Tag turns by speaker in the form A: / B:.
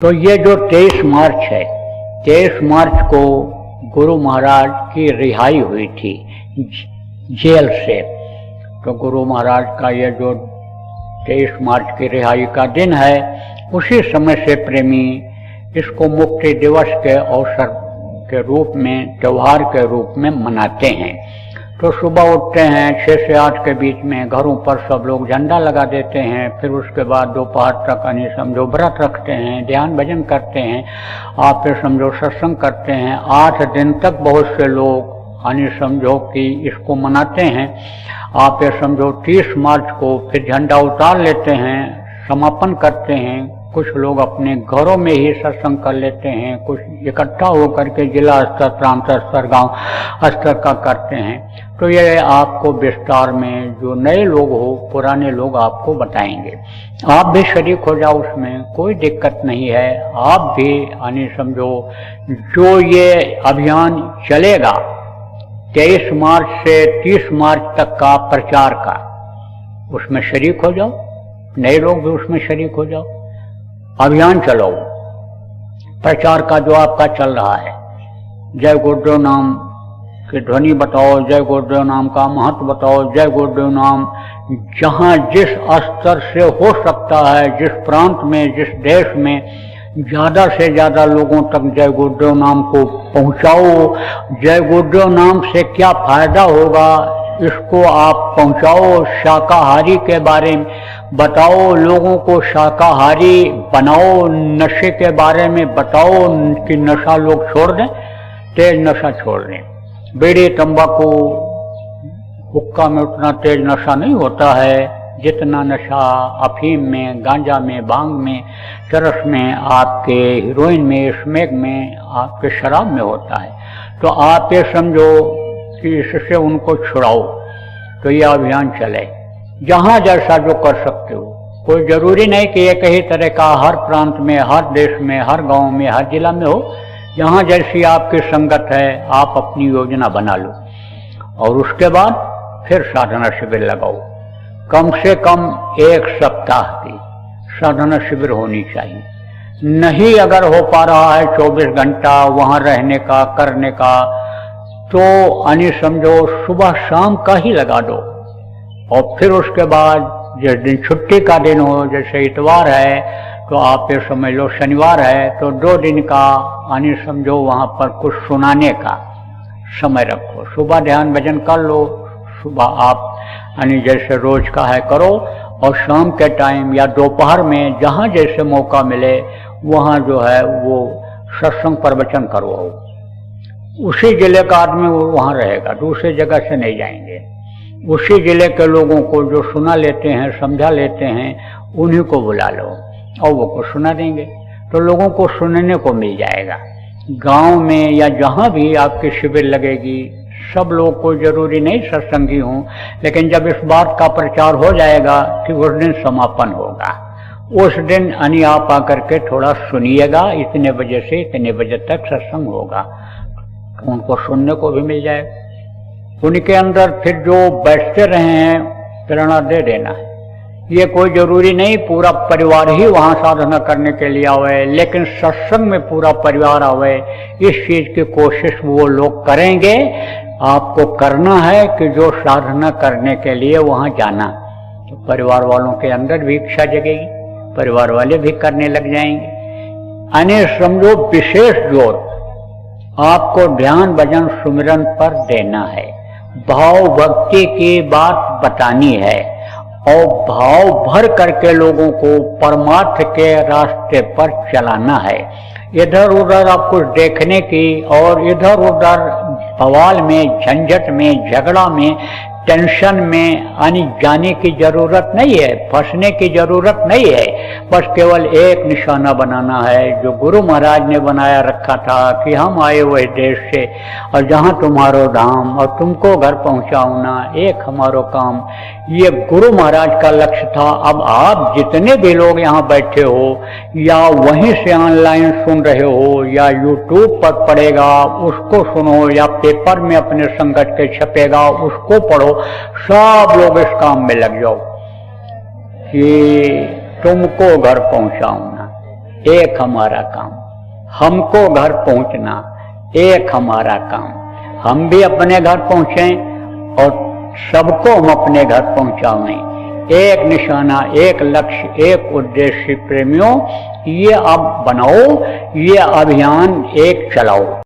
A: तो ये जो 23 मार्च है, 23 मार्च को गुरु महाराज की रिहाई हुई थी जेल से। तो गुरु महाराज का ये जो 23 मार्च की रिहाई का दिन है, उसी समय से प्रेमी इसको मुक्ति दिवस के अवसर के रूप में, त्योहार के रूप में मनाते हैं। तो सुबह उठते हैं 6 से 8 के बीच में, घरों पर सब लोग झंडा लगा देते हैं। फिर उसके बाद दोपहर तक यानी समझो व्रत रखते हैं, ध्यान भजन करते हैं, आप फिर समझो सत्संग करते हैं। 8 दिन तक बहुत से लोग यानी समझो कि इसको मनाते हैं। आप ये समझो 30 मार्च को फिर झंडा उतार लेते हैं, समापन करते हैं। कुछ लोग अपने घरों में ही सत्संग कर लेते हैं, कुछ इकट्ठा होकर के जिला स्तर, प्रांत स्तर, गांव स्तर का करते हैं। तो ये आपको विस्तार में जो नए लोग हो, पुराने लोग आपको बताएंगे। आप भी शरीक हो जाओ, उसमें कोई दिक्कत नहीं है। आप भी यानी समझो जो ये अभियान चलेगा 23 मार्च से 30 मार्च तक का प्रचार का, उसमें शरीक हो जाओ। नए लोग भी उसमें शरीक हो जाओ, अभियान चलाओ। प्रचार का जो आपका चल रहा है, जय गुरुदेव नाम की ध्वनि बताओ, जय गुरुदेव नाम का महत्व बताओ, जय गुरुदेव नाम जहां जिस स्तर से हो सकता है, जिस प्रांत में, जिस देश में ज्यादा से ज्यादा लोगों तक जय गुरुदेव नाम को पहुंचाओ। जय गुरुदेव नाम से क्या फायदा होगा, इसको आप पहुंचाओ। शाकाहारी के बारे में बताओ, लोगों को शाकाहारी बनाओ। नशे के बारे में बताओ कि नशा लोग छोड़ दें, तेज नशा छोड़ दें। बीड़ी, तंबाकू, हुक्का में उतना तेज नशा नहीं होता है जितना नशा अफीम में, गांजा में, भांग में, चरस में, आपके हीरोइन में, स्मैक में, आपके शराब में होता है। तो आप ये समझो कि इससे उनको छुड़ाओ। तो ये अभियान चले, जहां जैसा जो कर सकते हो। कोई जरूरी नहीं कि एक ही तरह का हर प्रांत में, हर देश में, हर गांव में, हर जिला में हो। जहां जैसी आपकी संगत है, आप अपनी योजना बना लो और उसके बाद फिर साधना शिविर लगाओ। कम से कम 1 सप्ताह की साधना शिविर होनी चाहिए। नहीं अगर हो पा रहा है 24 घंटा वहां रहने का, करने का, तो यानी समझो सुबह शाम का ही लगा दो। और फिर उसके बाद जिस दिन छुट्टी का दिन हो, जैसे इतवार है तो आप ये समझ लो शनिवार है, तो 2 दिन का यानी समझो वहां पर कुछ सुनाने का समय रखो। सुबह ध्यान भजन कर लो, सुबह आप यानी जैसे रोज का है करो, और शाम के टाइम या दोपहर में जहां जैसे मौका मिले वहां जो है वो सत्संग प्रवचन करवाओ। उसी जिले का आदमी वो वहां रहेगा, दूसरी जगह से नहीं जाएंगे। उसी जिले के लोगों को जो सुना लेते हैं, समझा लेते हैं, उन्हीं को बुला लो और वो को सुना देंगे। तो लोगों को सुनने को मिल जाएगा। गांव में या जहां भी आपकी शिविर लगेगी, सब लोग को जरूरी नहीं सत्संगी हों, लेकिन जब इस बात का प्रचार हो जाएगा कि उस दिन समापन होगा, उस दिन यानी आप आकर के थोड़ा सुनिएगा, इतने बजे से इतने बजे तक सत्संग होगा, उनको सुनने को भी मिल जाएगा। उनके अंदर फिर जो बैठते रहे हैं प्रेरणा दे देना है। ये कोई जरूरी नहीं पूरा परिवार ही वहां साधना करने के लिए आवे, लेकिन सत्संग में पूरा परिवार आवे, इस चीज की कोशिश वो लोग करेंगे। आपको करना है कि जो साधना करने के लिए वहां जाना, तो परिवार वालों के अंदर भी इच्छा जगेगी, परिवार वाले भी करने लग जाएंगे। यानी समझो विशेष जोर आपको ध्यान भजन सुमिरन पर देना है, भाव भक्ति की बात बतानी है और भाव भर करके लोगों को परमार्थ के रास्ते पर चलाना है। इधर उधर आप कुछ देखने की और इधर उधर बवाल में, झंझट में, झगड़ा में, टेंशन में आने जाने की जरूरत नहीं है, फंसने की जरूरत नहीं है। बस केवल एक निशाना बनाना है जो गुरु महाराज ने बनाया रखा था कि हम आए वही देश से और जहाँ तुम्हारो धाम और तुमको घर पहुँचाऊना एक हमारो काम, ये गुरु महाराज का लक्ष्य था। अब आप जितने भी लोग यहाँ बैठे हो या वहीं से ऑनलाइन सुन रहे हो या यूट्यूब पर पड़ेगा उसको सुनो या पेपर में अपने संगत के छपेगा उसको पढ़ो, सब लोग इस काम में लग जाओ कि तुमको घर पहुंचाऊंगा। एक हमारा काम, हमको घर पहुंचना एक हमारा काम, हम भी अपने घर पहुंचें और सबको हम अपने घर पहुंचावें। एक निशाना, एक लक्ष्य, एक उद्देश्य प्रेमियों, ये अब बनाओ, ये अभियान एक चलाओ।